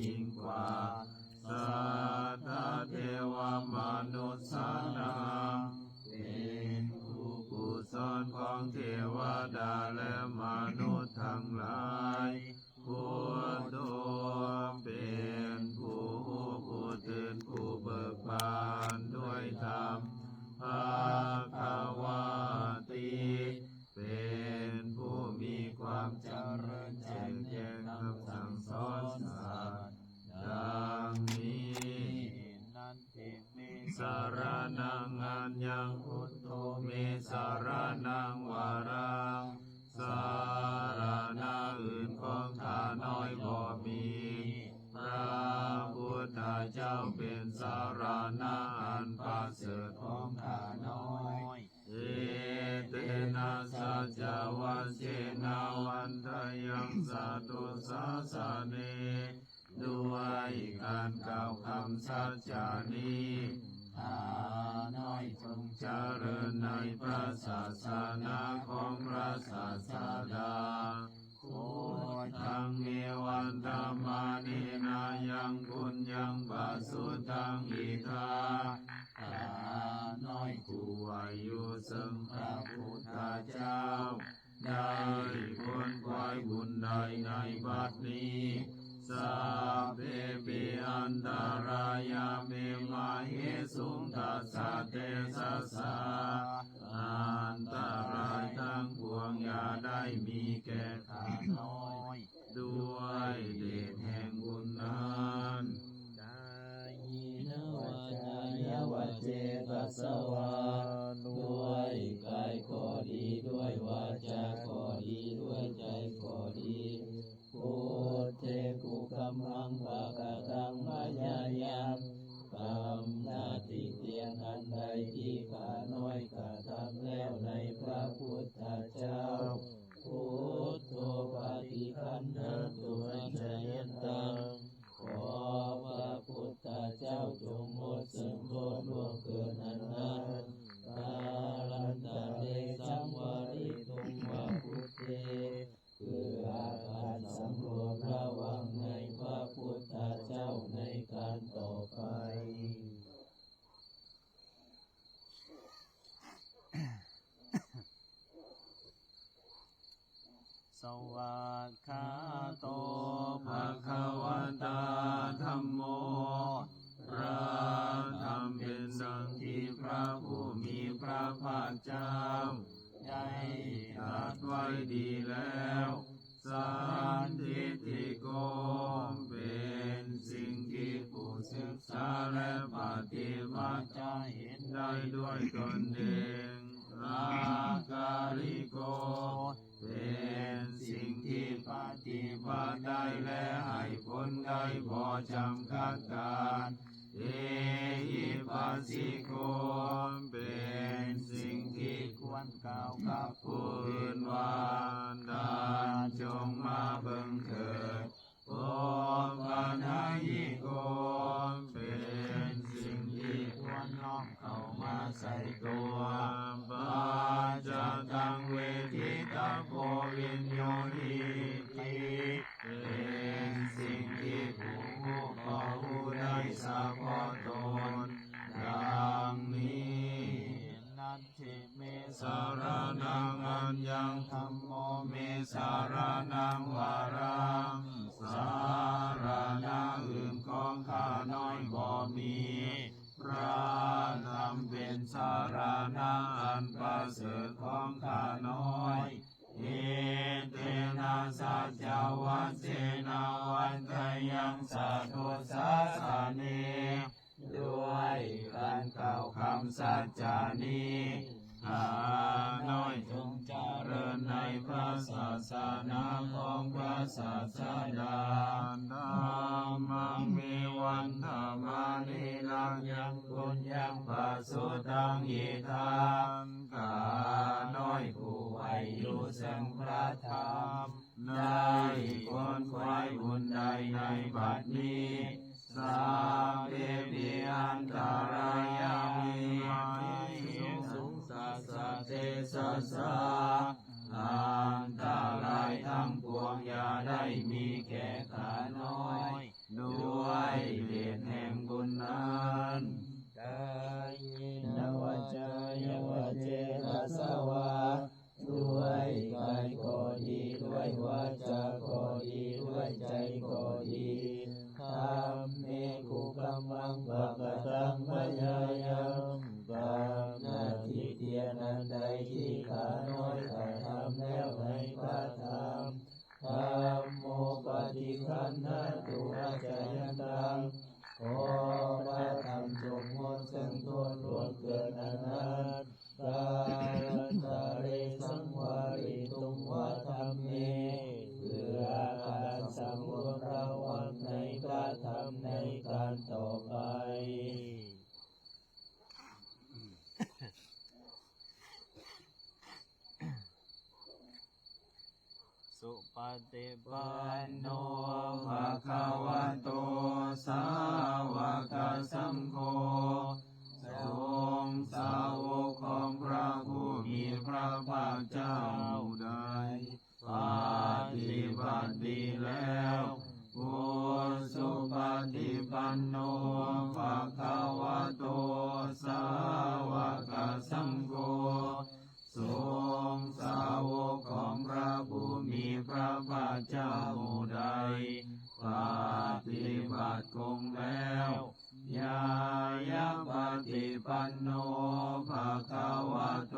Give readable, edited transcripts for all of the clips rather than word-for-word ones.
ยิ่งกว่าสัตตเทวมนุษย์สานังเป็นกุศลของเทวดาและมนุษย์ทั้งหลายพุทโธเป็นผู้ตื่นผู้เบิกบานด้วยธรรมภควติเป็นผู้มีความเจริญแจ้งแจ้งคำสั่งสอนสัตว์ดังนี้นันติเมสารนังอัญญังพุทโธเมสารนังวารังสารณะอื่นของข้าน้อยบ่มีพระพุทธเจ้าเป็นสารณะอันประเสริฐของข้าน้อยเอเตนะสัจจวัชเชนะวันทยังสัตตุสาสะเนด้วยการกล่าวคำสัจจานี้ข้าน้อยจงเจริญในพระศาสนาของพระศาสดาพุทธังเมวันธรรมานินายังปุญญังปัสสุตังอิทาข้าน้อยผู้อายุซึ่งพระพุทธเจ้าได้พ้นควายบุญใดในบัดนี้สัพเพปิอันตรายาเมมาเหสุงตัสสะเตสัสสะอันตรายทั้งปวงอย่าได้มีแก่ข้าน้อยด้วยเดชแห่งบุญนั้นกายนวาจายวะเจตสวาด้วยกายก็ดีด้วยวาจาก็ดีด้วยใจก็ดีพุทเทกุกัมมังปะกะตังมายายามกรรมหน้าที่เตียงอันใดที่ข้าน้อยกระทำแล้วในพระพุทธเจ้าพุทโธปฏิคันหันตุอัญชยันตังขอพระพุทธเจ้าจงหมดซึ่งโทษล่วงเกินอันนั้นกาลันตะเตสังวาริตุงวะพุทเทคืออาการสำรวมระวังในพระพุทธเจ้าในการต่อไปสวัสคาโตภะคะวะตาธัมโมพระธรรมเป็นดังที่พระผู้มีพระภาคเจ้าได้ตรัสไว้ดีแล้วสันทิฏฐิโกเป็นสิ่งที่ผู้ศึกษาและปฏิบัติจะเห็นได้ด้วยตนเองอาการิโกเป็นสิ่งที่ปฏิบัติได้และให้ผลได้พอจำกัดการเอหิปัสสิโกเป็นสิ่งที่ควรกล่าวกับผู้อื่นว่าท่านจงมาเบิ่งเถิดโอปัญญิโกเป็นสิ่งที่ควรน้อมเข้ามาใส่ตัวปัจจตังเวทิตาโพวิญโยหิติเป็นสิ่งที่ผู้ขอผู้ได้สัพพะตนดังนี้นัตถิเมสารนังอัญญังธัมโมเมสารนังวารังสารณะอื่นของข้าน้อยบ่มีพระธรรมเป็นสารณะอันประเสริฐของข้าน้อยเอเตนะสัจจวัชเชนะวันทยังสัตตุสาสะเนด้วยการกล่าวคำสัจจานี้ข้าน้อยจงเจริญในพระศาสนาของพระศาสดาธัมมังมีวันธรรมานิรังยังปุญญังปัสสุตังอิทานข้าน้อยผู้อายุซึ่งพระธรรมได้ค้นคว้าบุญใดในบัดนี้สัพเพปิอันตรายามิสุงสัสสะเตสัสสะอันตรายทั้งปวงอย่าได้มีแก่ข้าน้อยด้ ธรรมในการต่อไปสุปฏิปันโนภะคะวะโตสาวกสังโฆสงฆ์สาวกของพระผู้มีพระภาคเจ้าใดปฏิบัติดีแล้วผู้สุปฏิปันโนภะคะวะโตสาวกสังโฆสงฆ์สาวกของพระผู้มีพระภาคเจ้าใดปฏิบัติคงแล้วยายะปฏิปันโนภะคะวะโต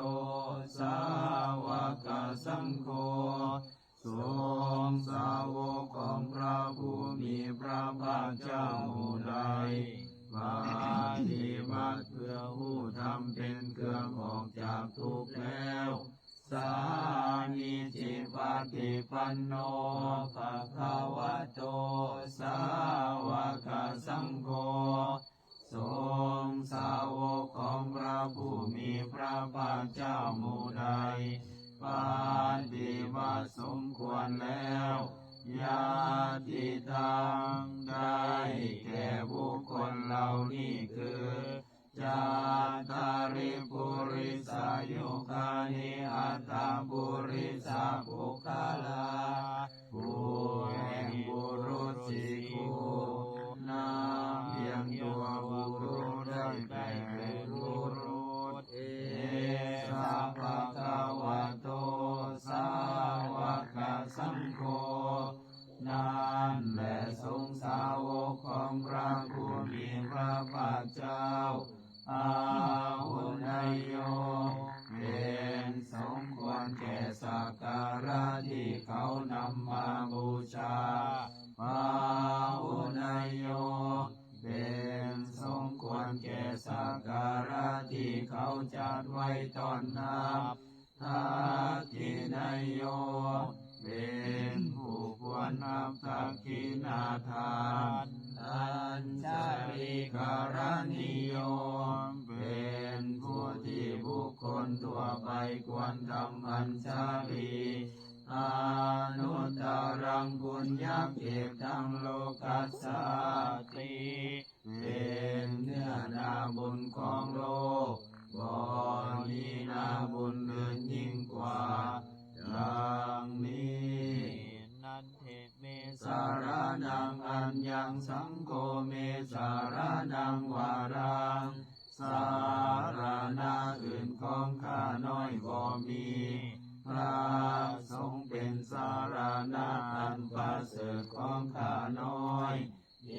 สาวกสังโฆสงฆ์สาวกของพระผู้มีพระภาคเจ้าใดปฏิบัติเพื่อผู้ทำเป็นเครื่องออกจากทุกข์แล้วสามิจิปฏิปันโนภะคะวะโตสาวกสังโฆสงฆ์สาวกของพระผู้มีพระภาคเจ้าหมู่ใดปฏิบัติสมควรแล้วญาติตังได้แก่บุคคลเหล่านี้คือจาตาริปุริสายุคานิอัตตาปุริสาปุคลาผู้แห่งบุรุษสี่คู่นาเพียงตัวบุรุษได้แก่บุรุษเอสะภะคะวะโตสาวกสังโฆนั่นแหละสงฆ์สาวกของพระผู้มีพระภาคเจ้าอาหุนายโยเป็นสมควรแก่สักการะที่เขานำมาบูชาอาหุนายโยเป็นสมควรแก่สักการะที่เขาจัดไว้ต้อนรับทักขินายโยเป็นผู้ควรนับทักขินาทานอัญชริการนิยมเป็นผู้ที่บุคคลทั่วไปควรทำอัญชลีอนุตตรังบุญญาเก็บทั้งโลกัสสติเป็นเนื้อนาบุญของโลกบ่มีนาบุญอื่นยิ่งกว่าดังนี้นันเทเมสารนังอัญญังสังโฆเมสารนังวารังสารณะอื่นของข้าน้อยบ่มีพระสงฆ์เป็นสารณะอันประเสริฐของข้าน้อยเย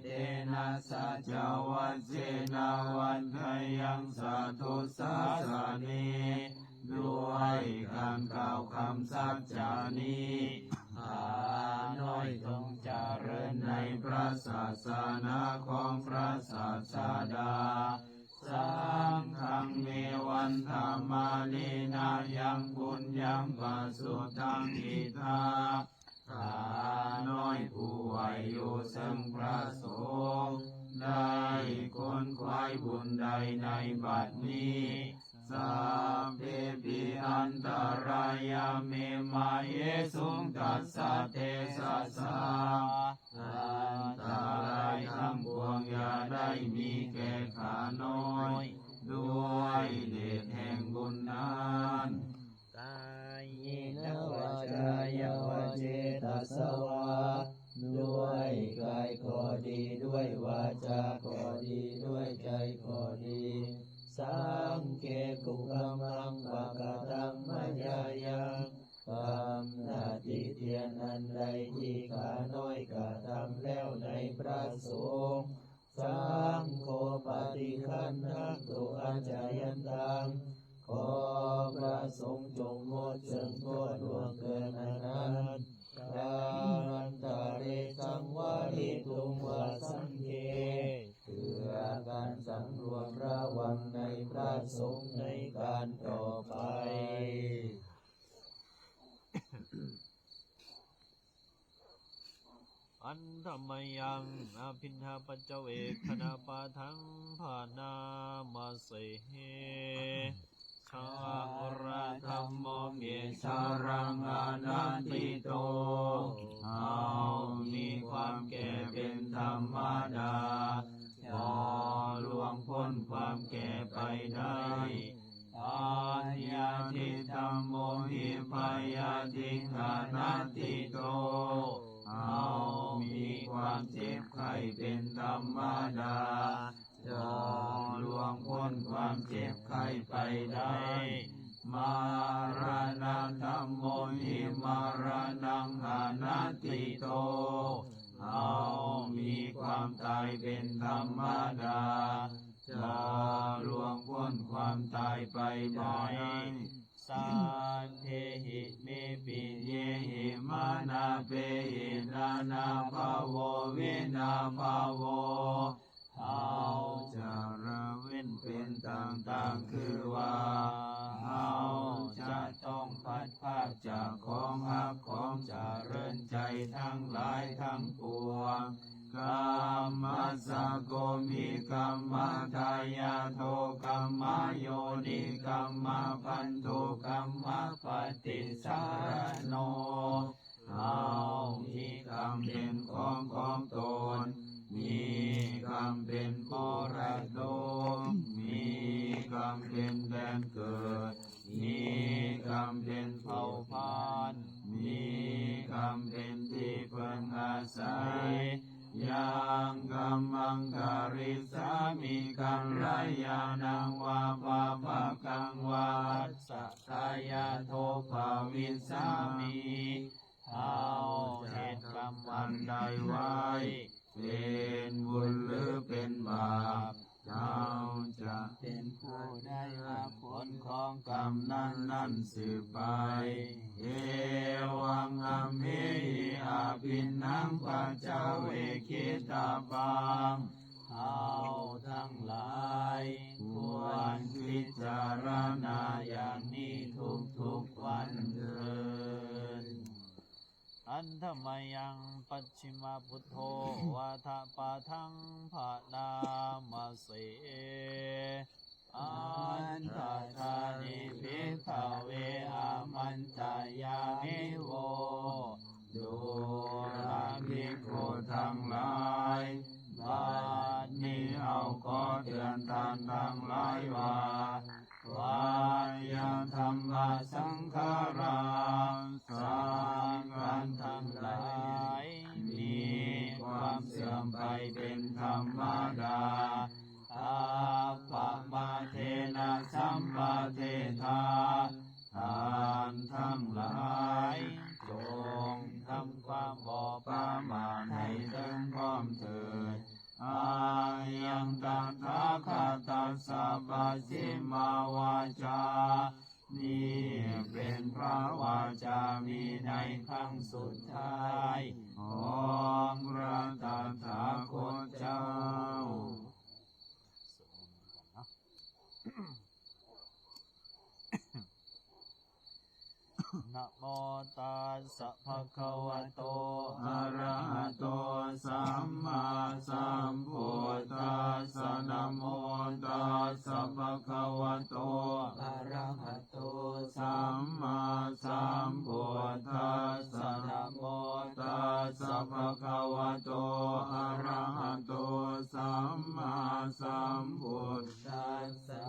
เตนะสัจวัจเจนาวันทยังสาธุสาสานีด้วยการกล่าวคำสัจจานี้ข้าน้อยจงเจริญในพระศาสนาของพระศาสดาสังฆังเมวันธรรมานินายังบุญยังปัสสุทังอิทาข้าน้อยผู้ไหวอยู่ซึ่งพระสงฆ์ได้ค้นควายบุญใดในบัดนี้สัพเพปิอันตรายาเมมาเยสุงตัสสะเตสะสะอันตรายทั้งปวงอย่าได้มีแก่ข้าน้อยด้วยเดชแห่งบุญนั้นกายเนวาจายาวเจตัสสวะด้วยกายก็ดีด้วยวาจาก็ดีด้วยใจก็ดีสังเกตุกัมมังปะกะตังมัจจายังกรรมนาติเทียนอันใดที่ข้าน้อยกระทำแล้วในพระสงฆ์สังโฆปฏิคันทักตุอาจายันตังขอพระสงฆ์จงงดเชิงโทษล่วงเกินอนันต์ดันตาเรสังวาริตุงวาสังเกเพื่อการสำรวมระวังในพระสงฆ์ในการต่อไปอัน ธรรมยังอภินทาปัจเจเวกขณปาทังภานามาเสเหชาระธรรมโมเมชารังอนันติโตเอามีความแก่เป็นธรรมดาพอล่วงพ้นความแก่ไปได้อาญาทิธรรมโมหิพยาทิขานันติโตเอามีความเจ็บไข้เป็นธรรมดาพอล่วงพ้นความเจ็บไข้ไปได้มารณะธรรมโมหิมารณังอนัตติโตเอามีความตายเป็นธรรมดาจะล่วงพ้นความตายไปบ่อยสันเทหิเมปิเยหิมานาเปหินานาภาโววินาภาโวเอาจะระเว้นเป็นต่างๆคือว่าเอาจะต้องพัดภาคจากของหักของเจริญใจทั้งหลายทั้งปวงกามมัสสะโกมิกัมมาทายาโทกัมมาโยนิกัมมาพันธุกัมมาปฏิสารโนเอามีกรรมเป็นของตนมีกรรมเป็นมรดกมีกรรมเป็นแดนเกิดมีกรรมเป็นเผ่าพันธุ์มีกรรมเป็นที่พึ่งอาศัยยังกัมมังการิสามิกัมรายานังวาปาปะกังวาสัทธายาโทภาวิสามิเอาเหตุกรรมอันใดไว้เป็นบุญหรือเป็นบาปเจ้าจะเป็นผู้ได้รับผลของกรรมนั้นสืบไปเอวังอเมหิอาภินนังปัจจเวคิตาปังเอาทั้งหลายควรพิจารณาอย่างนี้ทุกวันเถิดอันธรรมยังปัจฉิมพุทโธวาทปาทังภานามาเสอันตถานิภิกขเวอามันตายามิโวดูราภิกขุทั้งหลายบัดนี้เอาขอเตือนท่านทั้งหลายว่าวายธรรมสังขาราสังขารทั้งหลายมีความเสื่อมไปเป็นธรรมดาอาปะมาเทนะสัมปะเทธาท่านทั้งหลายจงทำความบ่ประมาทให้ถึงพร้อมเถิดอายังตัทธาคตัสสะปัสสิมาวาจานี่เป็นพระวาจามีในครั้งสุดท้ายของพระตถาคตเจ้านะโมตัสสะภะคะวะโตอะระหะโตสัมมาสัมพุทธัสสะนะโมตัสสะภะคะวะโตอะระหะโตสัมมาสัมพุทธัสสะนะโมตัสสะภะคะวะโตอะระหะโตสัมมาสัมพุทธัสสะ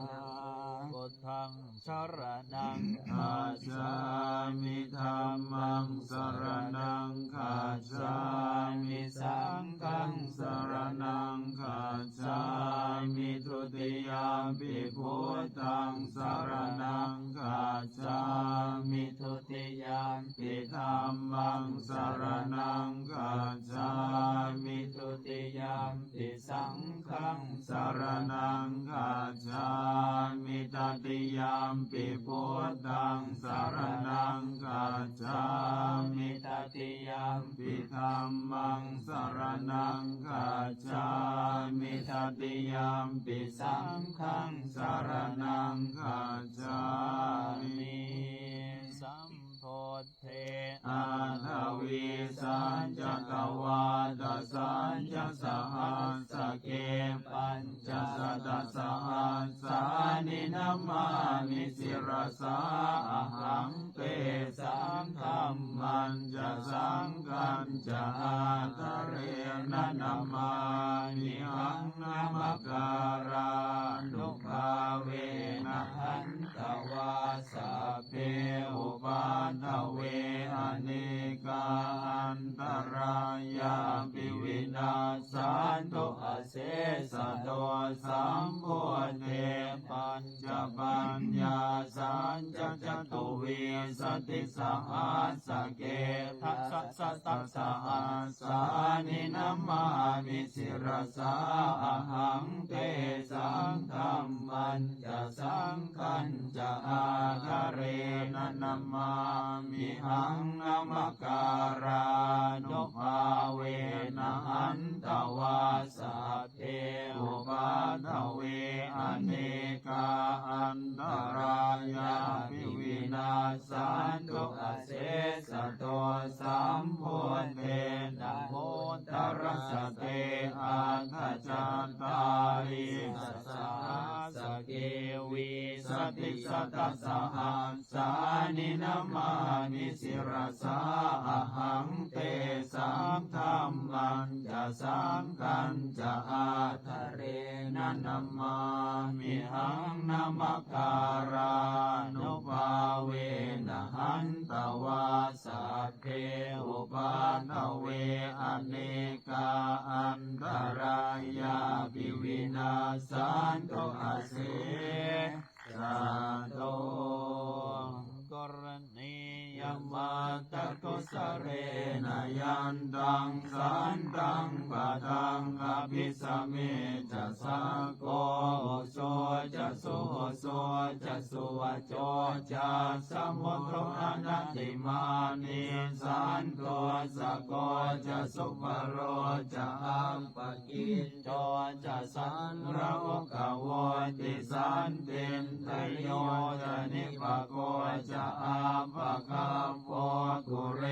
พุทธังชรณังคัจฉามิธัมมังสรณังคัจฉามิสังฆังสรณังคัจฉามิทุติยมปิพุทธังสรณังคัจฉามิทุติยมปิธัมมังสรณังคัจฉามิทุติยมปิสังฆังสรณังคัจฉามิตติยมปิพุทธังสรณังคัจฉามิตติยมปิธัมมังสรณังคัจฉามิตติยมปิสังฆังสรณังคัจฉามิสัมโพ เท อาทวีสัญจกวาตสัญจสหัสสเกปัญจสัตตสหัสสานินัมมามิสิรสาอหังเตสังฆัมมันจะสังฆัญจะอาทะเรนะนัมมามิหังนามักการานุภาเวนะหันตวาสัพเพอุปาทเวอเนกาอันตรายาปิวินาสันตุอเสสะโตสัมโพเทปัญจปัญญาสัญจจตุวิสติสหัสสเกทัสสะตัสสะหัสสานินัมมามิสิรสาอหังเตสังฆัมมันจะสังฆัญจะอาทะเรนะนัมมามิหังนามักการานุภาเวนะหันตวาสัพเพอุปาทเวอเนกาอันตรายาปิวินาสันตุอเสสะโตสัมโพเทนะโมตัสสะเตอาทัจจตาริสัสสะสะเกวิสติสัตตสหัสสานินัมมามิสิรสาอหังเตสังฆัมมันจะสังฆัญจะอาทะเรนะนัมมามิหังนามักการานุภาเวนะหันตวาสัพเพอุปาทเวอเนกาอันตรายาปิวินาสันตุอเสสะโตกรณียมัตตกุสเรนยันตังสันตังปะทังอภิสเมจะสะโกโสจะสุโสจะสุวะโจจะสมุทโรอนัตติมานิสันโตสะโกจะสุปโรจะอัปปกินโจจะสันระโอกโวติสันตินทโยจะนิปโกจะอาภะคะโพกุเร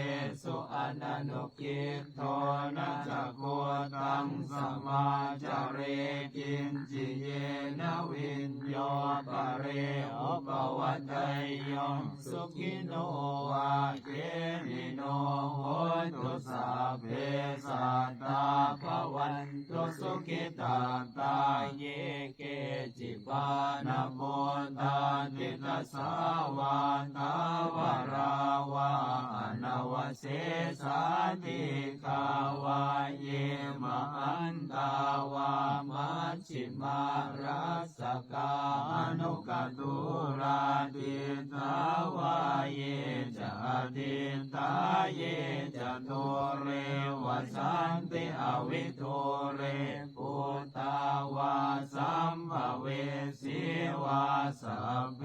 สุอนันตุกิตโทนะจักโกตังสมาจาเรกินจิเยนะวินโยปะเรอุปวัตไตโยสุขิโนวาเกมิโนโหตุสัพเพสัตตาภวันตุสุขิตาตาเยเกจิปานะโมตาติตสาวาตาวราวาอนาวเสสาติกาวาเยมหันตาวามัชฌิมารัสสกาอนุกตุราติตาวาเยจะติตาเยจะโทเรวสันติอวิโทเรปุตตาวาสัมภเวสีวาสัพเพ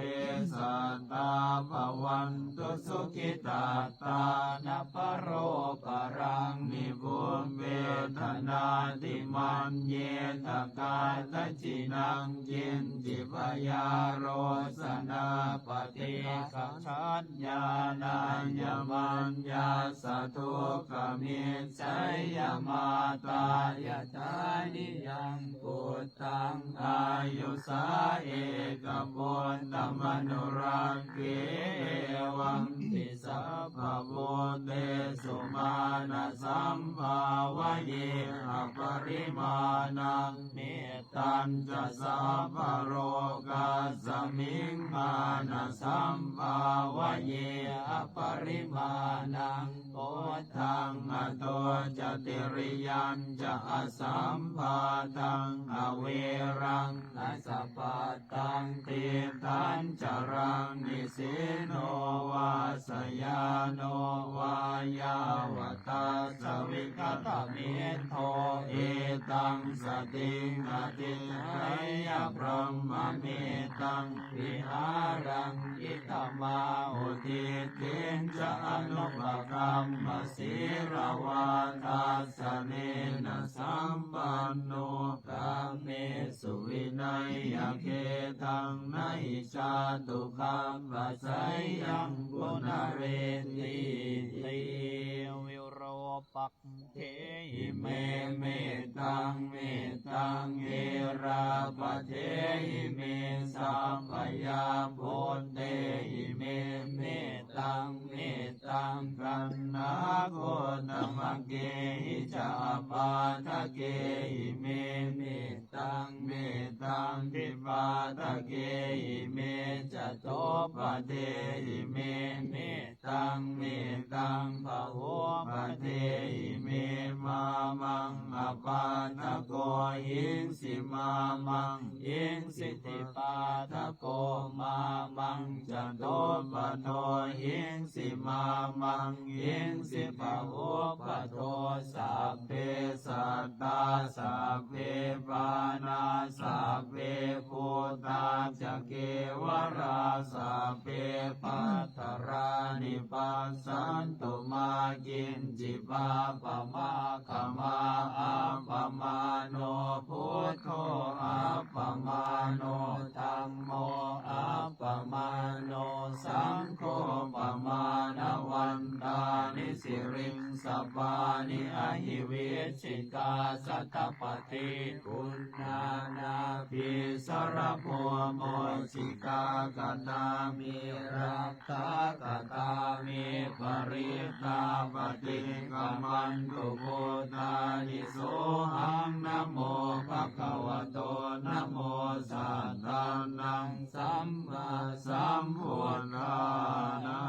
สัตตาภวันตุสุขิตาตานะปโรปรังนิบุมเวทนาติมันเยตกาตจินังยินจิปยาโรสนาปฏิกัจฉัญญาณัญญมัญญาสทุกขมิสัยยมาตายะทานิยังปุตตังอายุสาเอกปุตตมนุรังเกวังติสัพพะโพเตสุมาณสัมภาวะเยอปริมาณังเมตัญจะสัพพะโรกัสสมิงมาณสัมภาวะเยอปริมาณังโอทังอโตจติริยัญจะอสัมภาตังอเวรังอสัพพตังติตัญจรังนิสิโนวาสยาโนวายาวตาสวิกตเมโทเอ ตังสติงอติไตยพรหมเมตังวิหารังอิตมาอุทิเตนจะอนุปกัมมศิรวาทัสสะเนนะสัมปันโนกาเมสุวินัยเกตังนัยชาตุคัมปัสสยังกุณเรติติวิโรปักเทหิเมเมตังเมตังเอราปะเทหิเมสัมปยาโพเตหิเมเมตังเมตังกันนาโกตมะเกหิจาปาทะเกหิเมเมตังเมตังทิปาทะเกหิเมจโตปะเทหิเมเมตังเมตังภะโวปะเทหิเมมามังอปาทะโกหิงสิมามังหิงสิติปาทะโกมามังจโตปะโทหิงสิมามังหิงสิภะโวปะโทสัพเพสัตตาสัพเพปานาสัพเพภูตาจะเกวราสัพเพปัตตรานิปัสสันตุมากินจิปาปะมาขมาอาปะมาโนพุทโธอาปะมาโนธัมโมอาปะมาโนสังโฆปะมาณวันตานิสิริงสัปปานิอหิวิชิกาสัตตปฏิคุณนานาภิสรโพโมชิกากตามิรักขากตามิปริตาปฏิกัมมันตุโกตานิโสหังนะโมภะคะวะโตนะโมสัตตานังสัมมาสัมพุทธั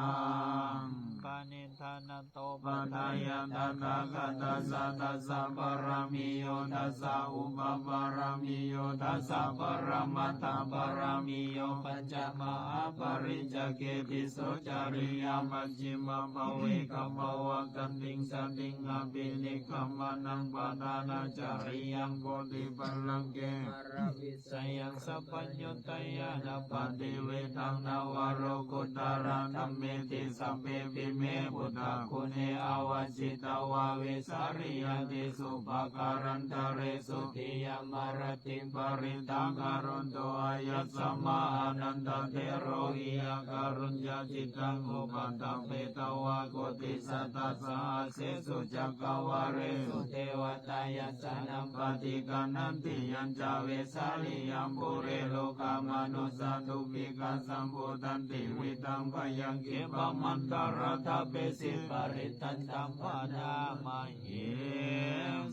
งปานิธานะโตปะทายันตนะกัตตัสสะตัสสะปะระมิโยตัสสะอุปปะระมิโยตัสสะปะระมัตถะปะระมิโยปัญจมหาปริจเกปิโสจาริยามัจฉิมภเวกัมภวะกันติงสันติงอภินิคัมมานังปะทานาจาริยังโพธิปัลลังเกอรวิสยังสัพพัญญตยานาปฏิเวทังนาวโรกุตารังธัมเมติสัพเพปิเมพุทธคุณเออวจิตาวาเวสาริยติสุภการันตเรสุติยามารติปริตังการุณโตอายัสสมานันตเทโรหิยการุญญาจิตังอุปัฏฐเปตวะโกติสัตตสาเสสุจักขวาเรสุเทวตายาสนัมปฏิกันันติยัญจาเวสาลิยัมปุเรโลกามนุสัตุมิกาสัมพุตันติวิตังพยังเกปมันตระทะเปสิปริตันตัมปะนามาเย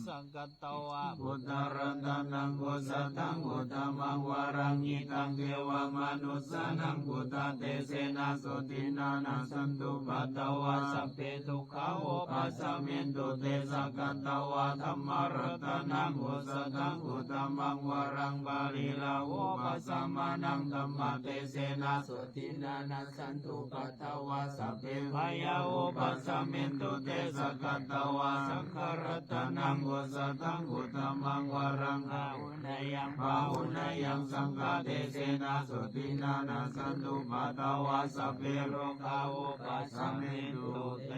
สังกัตตวะพุทธรัตนังโกสัตตังพุทธมังวารังอิตังเทวมนุสสานังพุทธเตเสนาสุตินานาสันตุปัตตวะสัพเพทุกขาโอปัสสะเมนตุเตสังกัตตวะธัมมรัตนังโกสัตตังพุทธมังวารังบาลีลาโอปัสสะมานังธัมมเตเสนาสุตินานาสันตุปัตตวะสัพเพพยาโอปัสสะเมนตุเตสังกัตตวะสังฆรัตนังโกสัตตังพุทธมังวารังอาหุนยังภาหุนยังสังฆเตเสนาสุตินานาสันตุปัตตวะสัพเพโลกาโอปัสสะเมนตุเต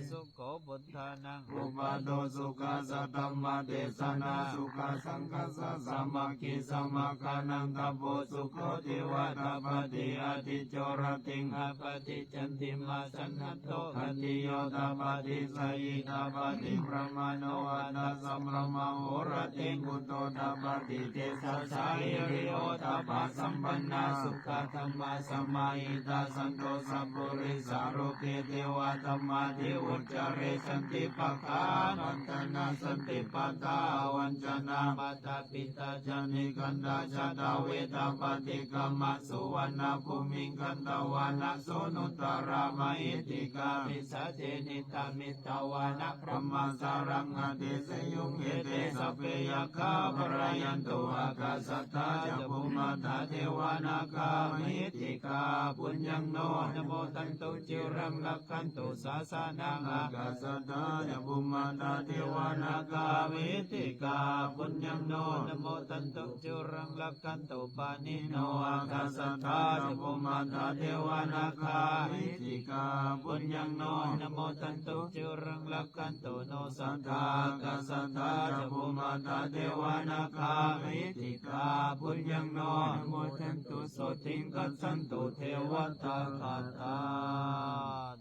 สุโขบุทธานังอุปโตสุขัสสะธัมมเทศนาสุขสังคัสสะสัมมาคิสัมมาคานังตัพโพสุโขเทวตาปฏิอาทิโจรติงอาปฏิจันติมาสันนัตโตคติโยตาปฏิสยิตาปฏิพระมโนอัตสัมพระมโหรติกุโตตาปฏิเทสัสสะหิริโอตาปะสัมปันนาสุขธรรมะสมาหิตาสันโตสัพพุริสารุเกเทวธรรมาทิอุจจาเรสันติปัฏฐานันตนาสันติปัฏฐาวัญจนามาตาปิตาจานิกันดาชาดาเวตาปฏิกรรมสุวรรณภูมิกันตวานะโสนุตรามหิติกามิสเจนิตามิตวานะพระมสารังอเทสยุงเอเตสั พเพยัคฆาปรายันตุอากาสัตตาจะภูมิตาเทวานาคามหิติกาปุญญังโนนโมตันตุจิรังลักขันตุสาสานังอากาสัตตาจะภูมิตาเทวานาคามหิติกาปุญญังโนนโมตันตุจิรังลักขันตุปานิโนอากาสัตตาจะภูมิตาเทวานาคาหิติกาปุญญังโนนโมตันตุจิรังลักขันตุโนสัทธากาสัทธาจะภูมิตาเทวานาคาหิติกาปุญญังโนนโมตันตุโสติงกัจฉันตุเทวตาคาตา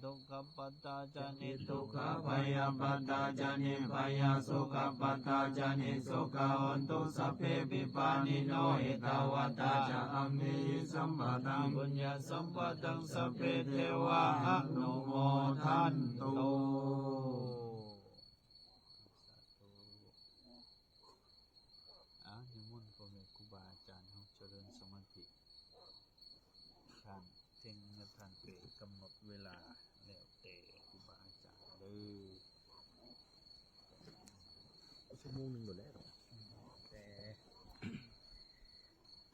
ทุกขปัตตาจานิทุกขพยาปัตตาจานิพยาสุขปัตตาจานิสุขอันตุสัพเพปิปานิโนเอตาวตาจะอัมมิสัมปตังปุญญสัมปตังสัพเพเทวะอนุโมทันตุนิมนต์พ่อแม่ครูบาอาจารย์เฮาเจริญสมาธิท่านเพ่งและท่านเปรกำหนดเวลาแล้วแต่ครูบาอาจารย์เลย ชั่วโมงหนึ่งหมดแล้ว